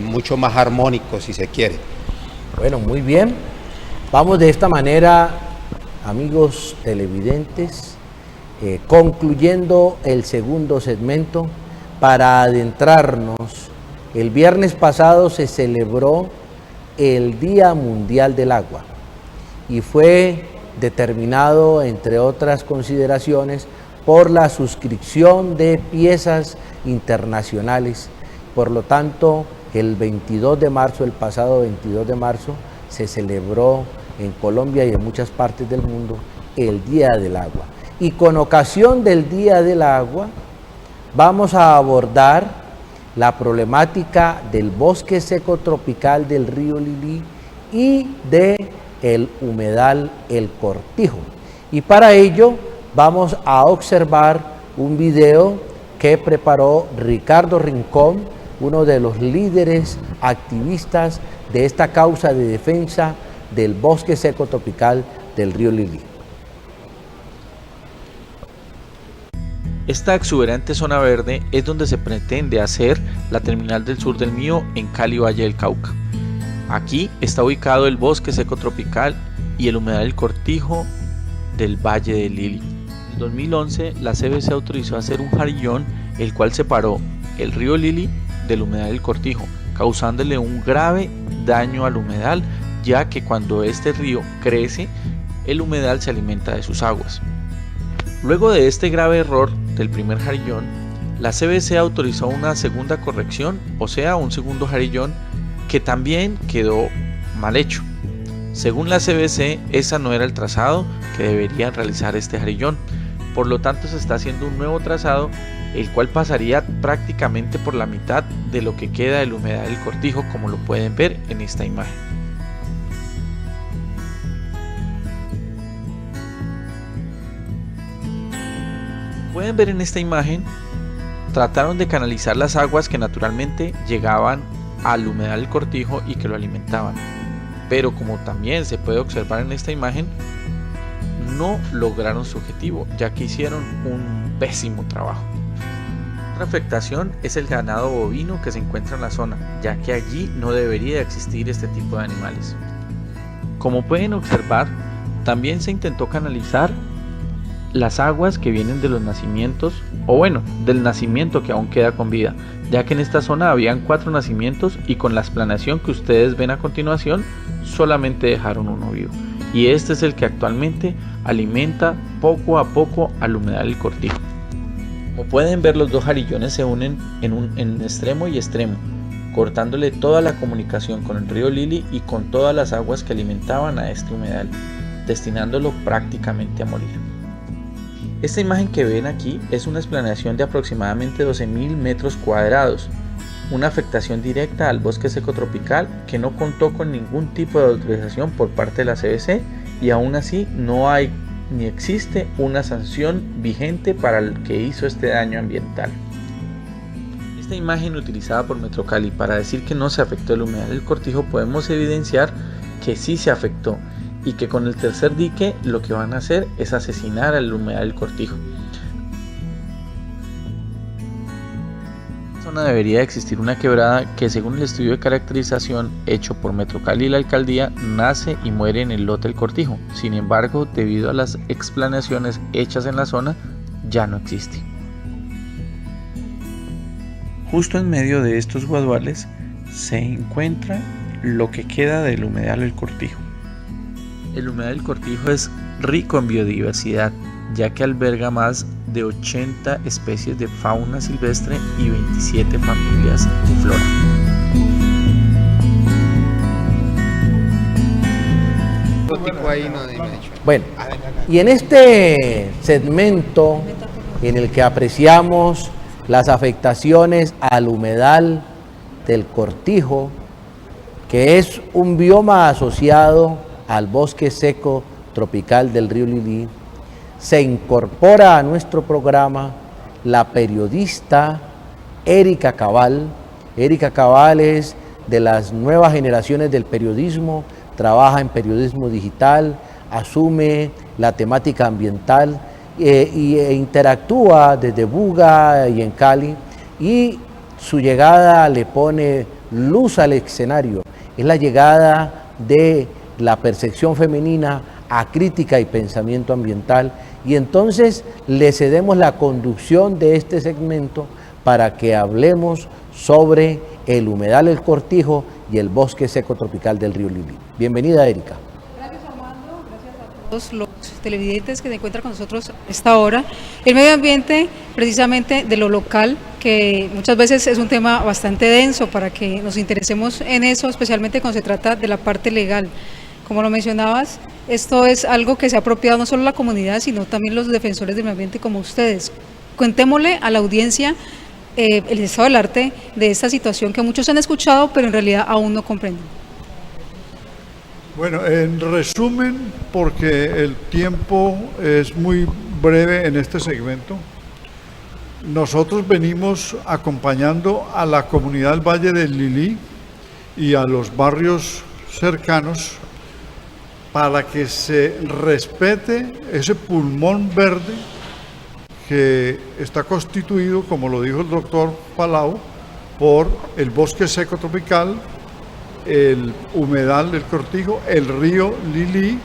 D: mucho más armónico, si se quiere.
A: Bueno, muy bien. Vamos de esta manera, amigos televidentes, concluyendo el segundo segmento para adentrarnos. El viernes pasado se celebró el Día Mundial del Agua y fue determinado, entre otras consideraciones, por la suscripción de piezas internacionales. Por lo tanto, el 22 de marzo, el pasado 22 de marzo, se celebró en Colombia y en muchas partes del mundo el Día del Agua. Y con ocasión del Día del Agua, vamos a abordar la problemática del bosque seco tropical del río Lili y del humedal El Cortijo. Y para ello vamos a observar un video que preparó Ricardo Rincón, uno de los líderes activistas de esta causa de defensa del bosque seco tropical del río Lili.
E: Esta exuberante zona verde es donde se pretende hacer la terminal del sur del Mío en Cali, Valle del Cauca. Aquí está ubicado el bosque seco tropical y el humedal del Cortijo del Valle del Lili. En 2011 la CBC autorizó hacer un jarillón el cual separó el río Lili del humedal del Cortijo, causándole un grave daño al humedal, ya que cuando este río crece, el humedal se alimenta de sus aguas. Luego de este grave error del primer jarillón, la CBC autorizó una segunda corrección, o sea, un segundo jarillón que también quedó mal hecho. Según la CBC, esa no era el trazado que debería realizar este jarillón. Por lo tanto, se está haciendo un nuevo trazado, el cual pasaría prácticamente por la mitad de lo que queda del humedal del Cortijo, como lo pueden ver en esta imagen. Pueden ver en esta imagen, trataron de canalizar las aguas que naturalmente llegaban al humedal del Cortijo y que lo alimentaban, pero como también se puede observar en esta imagen, no lograron su objetivo, ya que hicieron un pésimo trabajo. Otra afectación es el ganado bovino que se encuentra en la zona, ya que allí no debería existir este tipo de animales. Como pueden observar, también se intentó canalizar las aguas que vienen de los nacimientos, o bueno, del nacimiento que aún queda con vida, ya que en esta zona habían 4 nacimientos y con la explanación que ustedes ven a continuación, solamente dejaron uno vivo. Y este es el que actualmente alimenta poco a poco al humedal del Cortijo. Como pueden ver, los dos jarillones se unen en extremo y extremo, cortándole toda la comunicación con el río Lili y con todas las aguas que alimentaban a este humedal, destinándolo prácticamente a morir. Esta imagen que ven aquí es una explanación de aproximadamente 12.000 metros cuadrados, una afectación directa al bosque seco tropical que no contó con ningún tipo de autorización por parte de la CBC, y aún así no hay ni existe una sanción vigente para el que hizo este daño ambiental. Esta imagen utilizada por Metrocali para decir que no se afectó el humedal del Cortijo, podemos evidenciar que sí se afectó, y que con el tercer dique lo que van a hacer es asesinar al humedal del Cortijo. En esta zona debería existir una quebrada que, según el estudio de caracterización hecho por Metrocali y la alcaldía, nace y muere en el lote del Cortijo. Sin embargo, debido a las explanaciones hechas en la zona, ya no existe. Justo en medio de estos guaduales se encuentra lo que queda del humedal del Cortijo. El humedal del Cortijo es rico en biodiversidad, ya que alberga más de 80 especies de fauna silvestre y 27 familias de flora.
A: Bueno, y en este segmento en el que apreciamos las afectaciones al humedal del Cortijo, que es un bioma asociado al bosque seco tropical del río Lili, se incorpora a nuestro programa la periodista Erika Cabal. Erika Cabal es de las nuevas generaciones del periodismo, trabaja en periodismo digital, asume la temática ambiental e interactúa desde Buga y en Cali, y su llegada le pone luz al escenario. Es la llegada de la percepción femenina a crítica y pensamiento ambiental, y entonces le cedemos la conducción de este segmento para que hablemos sobre el humedal del Cortijo y el bosque seco tropical del río Lili. Bienvenida, Erika.
F: Gracias, Armando. Gracias a todos los televidentes que se encuentran con nosotros a esta hora. El medio ambiente, precisamente de lo local, que muchas veces es un tema bastante denso para que nos interesemos en eso, especialmente cuando se trata de la parte legal. Como lo mencionabas, esto es algo que se ha apropiado no solo la comunidad, sino también los defensores del medio ambiente como ustedes. Cuentémosle a la audiencia el estado del arte de esta situación que muchos han escuchado, pero en realidad aún no comprenden.
B: Bueno, en resumen, porque el tiempo es muy breve en este segmento, nosotros venimos acompañando a la comunidad del Valle del Lili y a los barrios cercanos para que se respete ese pulmón verde que está constituido, como lo dijo el doctor Palau, por el bosque seco tropical, el humedal del Cortijo, el río Lili,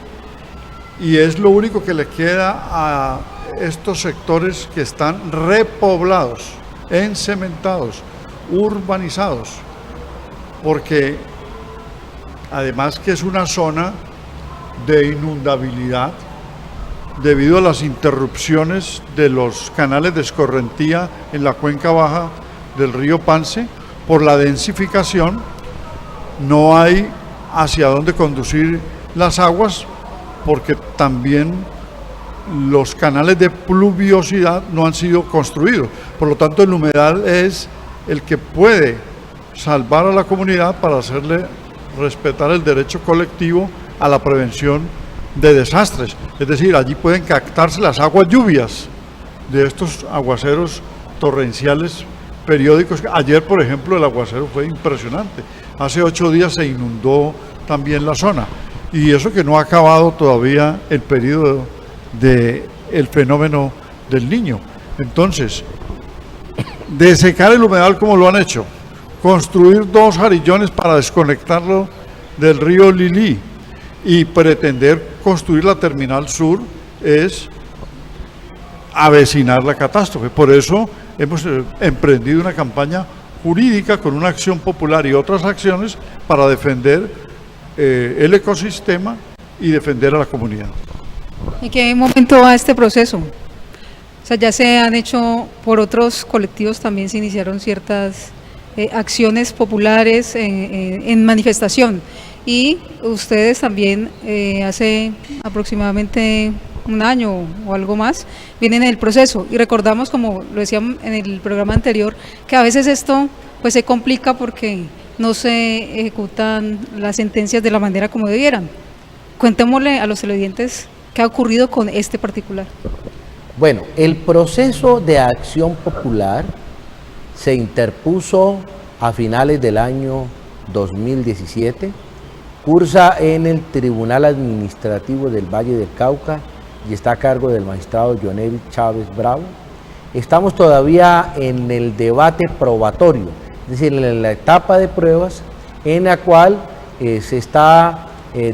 B: y es lo único que le queda a estos sectores que están repoblados, encementados, urbanizados, porque además que es una zona de inundabilidad debido a las interrupciones de los canales de escorrentía en la cuenca baja del río Pance. Por la densificación no hay hacia dónde conducir las aguas, porque también los canales de pluviosidad no han sido construidos. Por lo tanto, el humedal es el que puede salvar a la comunidad para hacerle respetar el derecho colectivo a la prevención de desastres. Es decir, allí pueden captarse las aguas lluvias de estos aguaceros torrenciales periódicos. Ayer, por ejemplo, el aguacero fue impresionante. Hace 8 días se inundó también la zona. Y eso que no ha acabado todavía el periodo del fenómeno del Niño. Entonces, desecar el humedal como lo han hecho, construir 2 jarillones para desconectarlo del río Lili y pretender construir la terminal sur es avecinar la catástrofe. Por eso hemos emprendido una campaña jurídica con una acción popular y otras acciones para defender el ecosistema y defender a la comunidad.
F: ¿En qué momento va este proceso? O sea, ya se han hecho por otros colectivos, también se iniciaron ciertas acciones populares en manifestación, y ustedes también hace aproximadamente un año o algo más vienen en el proceso, y recordamos, como lo decíamos en el programa anterior, que a veces esto pues se complica porque no se ejecutan las sentencias de la manera como debieran. Cuéntemosle a los televidentes qué ha ocurrido con este particular.
A: Bueno, el proceso de acción popular se interpuso a finales del año 2017, cursa en el Tribunal Administrativo del Valle del Cauca y está a cargo del magistrado Jonel Chávez Bravo. Estamos todavía en el debate probatorio, es decir, en la etapa de pruebas en la cual se está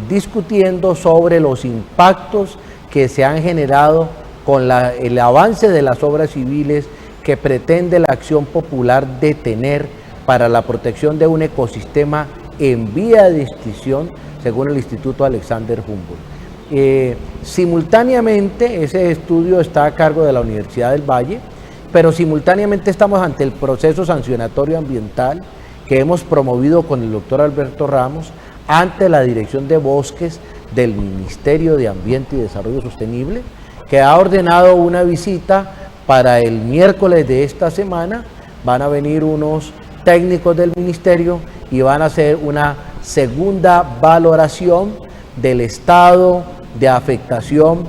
A: discutiendo sobre los impactos que se han generado con el avance de las obras civiles que pretende la acción popular detener para la protección de un ecosistema en vía de extinción, según el Instituto Alexander Humboldt. Simultáneamente, ese estudio está a cargo de la Universidad del Valle, pero simultáneamente estamos ante el proceso sancionatorio ambiental que hemos promovido con el doctor Alberto Ramos ante la Dirección de Bosques del Ministerio de Ambiente y Desarrollo Sostenible, que ha ordenado una visita para el miércoles de esta semana. Van a venir unos técnicos del ministerio y van a hacer una segunda valoración del estado de afectación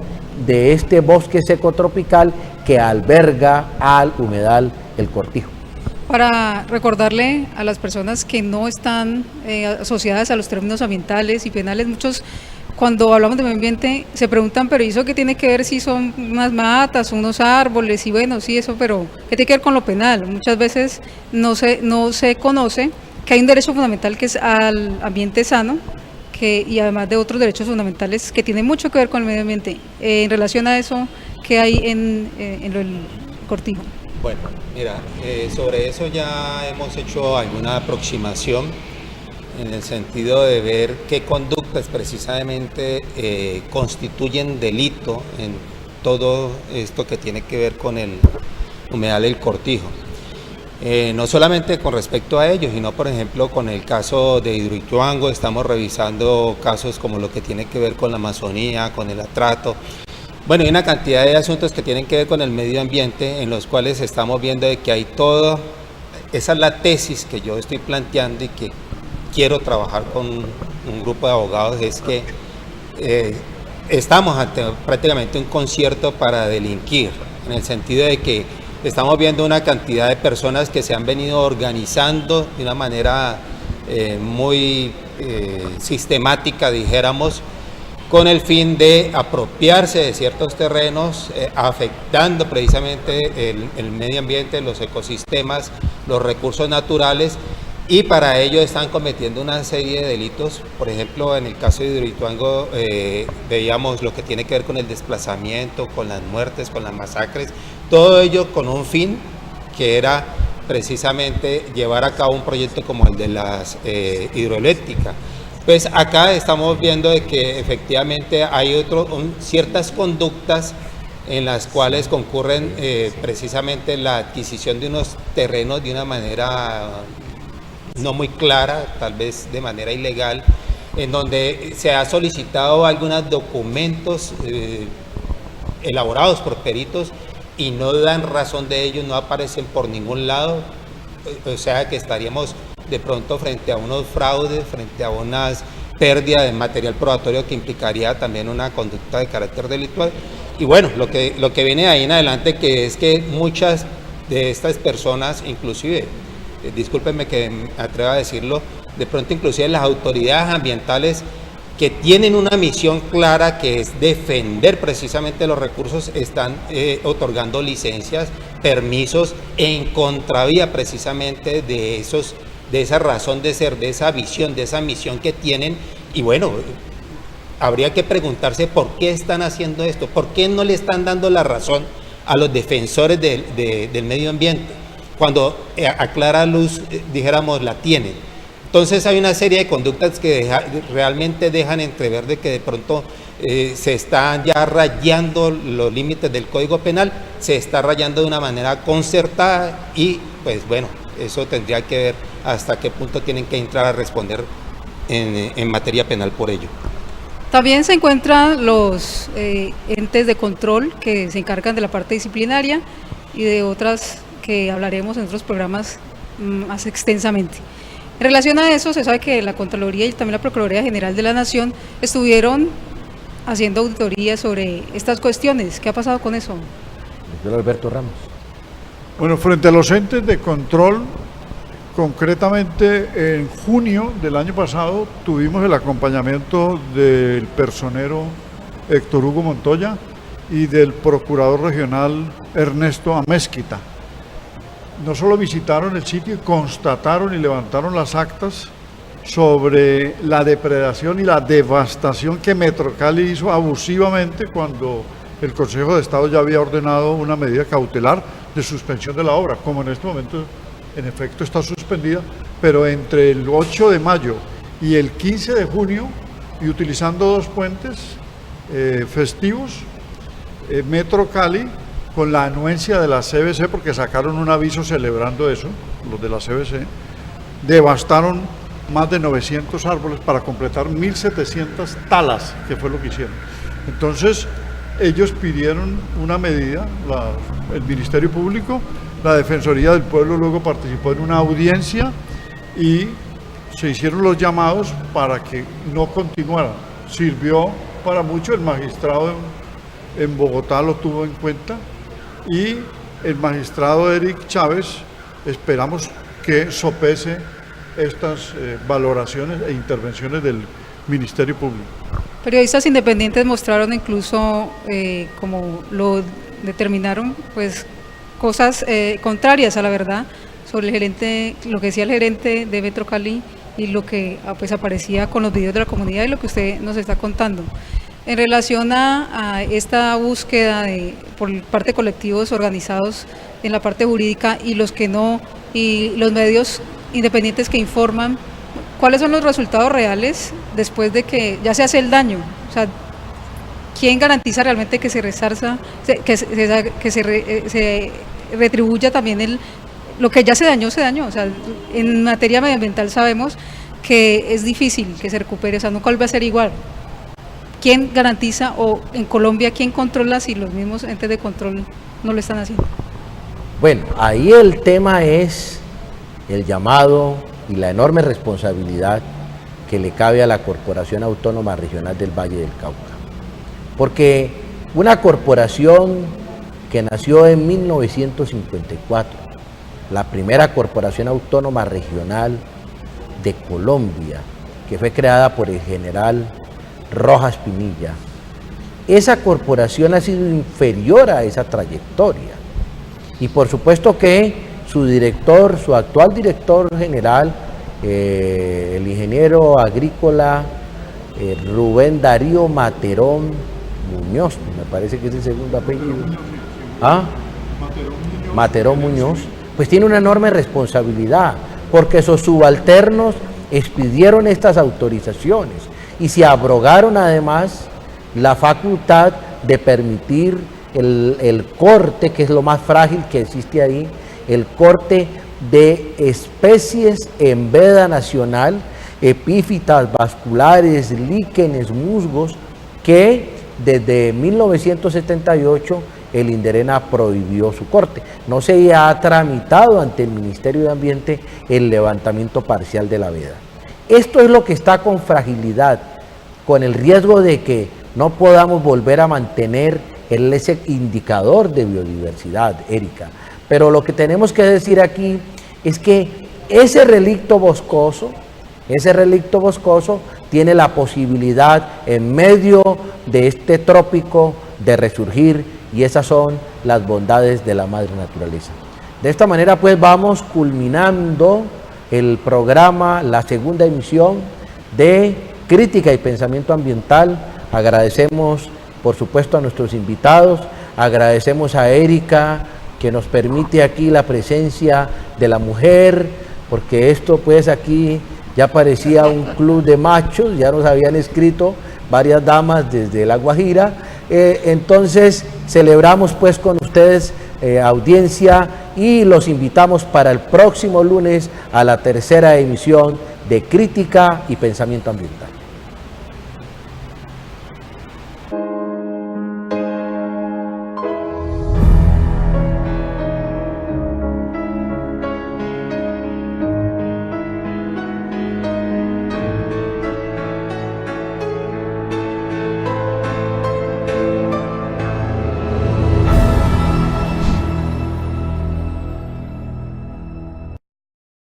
A: de este bosque seco tropical que alberga al humedal El Cortijo.
F: Para recordarle a las personas que no están asociadas a los términos ambientales y penales, muchos cuando hablamos de medio ambiente se preguntan, pero ¿y eso qué tiene que ver si son unas matas, unos árboles? Y bueno, sí, eso, pero ¿qué tiene que ver con lo penal? Muchas veces no se conoce que hay un derecho fundamental que es al ambiente sano, y además de otros derechos fundamentales que tienen mucho que ver con el medio ambiente. En relación a eso, ¿qué hay en el Cortijo?
D: Bueno, mira, sobre eso ya hemos hecho alguna aproximación en el sentido de ver qué conductas precisamente constituyen delito en todo esto que tiene que ver con el humedal El Cortijo. No solamente con respecto a ellos, sino por ejemplo con el caso de Hidroituango, estamos revisando casos como lo que tiene que ver con la Amazonía, con el atrato. Bueno, hay una cantidad de asuntos que tienen que ver con el medio ambiente en los cuales estamos viendo de que hay todo, esa es la tesis que yo estoy planteando y que quiero trabajar con un grupo de abogados, es que estamos ante prácticamente un concierto para delinquir, en el sentido de que estamos viendo una cantidad de personas que se han venido organizando de una manera muy sistemática, dijéramos, con el fin de apropiarse de ciertos terrenos, afectando precisamente el medio ambiente, los ecosistemas, los recursos naturales, y para ello están cometiendo una serie de delitos. Por ejemplo, en el caso de Hidroituango veíamos lo que tiene que ver con el desplazamiento, con las muertes, con las masacres, todo ello con un fin que era precisamente llevar a cabo un proyecto como el de las hidroeléctricas. Pues acá estamos viendo de que efectivamente hay ciertas conductas en las cuales concurren precisamente la adquisición de unos terrenos de una manera no muy clara, tal vez de manera ilegal, en donde se ha solicitado algunos documentos elaborados por peritos y no dan razón de ellos, no aparecen por ningún lado, o sea que estaríamos de pronto frente a unos fraudes, frente a unas pérdidas de material probatorio que implicaría también una conducta de carácter delictual. Y bueno, lo que viene de ahí en adelante, que es que muchas de estas personas, inclusive, discúlpenme que me atreva a decirlo, de pronto inclusive las autoridades ambientales que tienen una misión clara que es defender precisamente los recursos, están otorgando licencias, permisos en contravía precisamente de esa razón de ser, de esa visión, de esa misión que tienen. Y bueno, habría que preguntarse por qué están haciendo esto, por qué no le están dando la razón a los defensores del medio ambiente, cuando a clara luz, dijéramos, la tienen. Entonces hay una serie de conductas que realmente dejan entrever de que de pronto se están ya rayando los límites del Código Penal, se está rayando de una manera concertada y pues bueno, eso tendría que ver hasta qué punto tienen que entrar a responder en materia penal por ello.
F: También se encuentran los entes de control que se encargan de la parte disciplinaria y de otras que hablaremos en otros programas más extensamente. En relación a eso, se sabe que la Contraloría y también la Procuraduría General de la Nación estuvieron haciendo auditorías sobre estas cuestiones. ¿Qué ha pasado con eso?
A: Doctor Alberto Ramos.
B: Bueno, frente a los entes de control, concretamente en junio del año pasado tuvimos el acompañamiento del personero Héctor Hugo Montoya y del procurador regional Ernesto Amezquita. No solo visitaron el sitio y constataron y levantaron las actas sobre la depredación y la devastación que Metrocali hizo abusivamente cuando el Consejo de Estado ya había ordenado una medida cautelar de suspensión de la obra, como en este momento en efecto está suspendida, pero entre el 8 de mayo y el 15 de junio, y utilizando dos puentes festivos, Metrocali, con la anuencia de la CBC, porque sacaron un aviso celebrando eso, los de la CBC, devastaron más de 900 árboles para completar 1.700 talas, que fue lo que hicieron. Entonces, ellos pidieron una medida, el Ministerio Público, la Defensoría del Pueblo luego participó en una audiencia y se hicieron los llamados para que no continuaran. Sirvió para mucho, el magistrado en Bogotá lo tuvo en cuenta y el magistrado Eric Chávez, esperamos que sopese estas valoraciones e intervenciones del Ministerio Público.
F: Periodistas independientes mostraron incluso, como lo determinaron, pues cosas contrarias a la verdad sobre el gerente, lo que decía el gerente de Metrocali y lo que pues aparecía con los videos de la comunidad y lo que usted nos está contando. En relación a esta búsqueda por parte de colectivos organizados en la parte jurídica y los que no, y los medios independientes que informan, ¿cuáles son los resultados reales después de que ya se hace el daño? O sea, ¿quién garantiza realmente que se resarza, que se retribuya también lo que ya se dañó, se dañó? O sea, en materia medioambiental sabemos que es difícil que se recupere, o sea, nunca vuelve a ser igual. ¿Quién garantiza, o en Colombia, quién controla si los mismos entes de control no lo están haciendo?
A: Bueno, ahí el tema es el llamado y la enorme responsabilidad que le cabe a la Corporación Autónoma Regional del Valle del Cauca. Porque una corporación que nació en 1954, la primera corporación autónoma regional de Colombia, que fue creada por el general Rojas Pinilla, esa corporación ha sido inferior a esa trayectoria. Y por supuesto que su director, su actual director general, el ingeniero agrícola Rubén Darío Materón Muñoz, me parece que es el segundo apellido. ¿Ah? Materón Muñoz, pues tiene una enorme responsabilidad, porque sus subalternos expidieron estas autorizaciones y se abrogaron además la facultad de permitir el corte, que es lo más frágil que existe ahí, el corte de especies en veda nacional, epífitas, vasculares, líquenes, musgos, que desde 1978 el INDERENA prohibió su corte. No se ha tramitado ante el Ministerio de Ambiente el levantamiento parcial de la veda. Esto es lo que está con fragilidad, con el riesgo de que no podamos volver a mantener ese indicador de biodiversidad, Erika. Pero lo que tenemos que decir aquí es que ese relicto boscoso tiene la posibilidad en medio de este trópico de resurgir, y esas son las bondades de la madre naturaleza. De esta manera pues vamos culminando el programa, la segunda emisión de Crítica y Pensamiento Ambiental. Agradecemos por supuesto a nuestros invitados, agradecemos a Erika que nos permite aquí la presencia de la mujer, porque esto pues aquí ya parecía un club de machos, ya nos habían escrito varias damas desde La Guajira. Entonces celebramos pues con ustedes audiencia, y los invitamos para el próximo lunes a la tercera emisión de Crítica y Pensamiento Ambiental.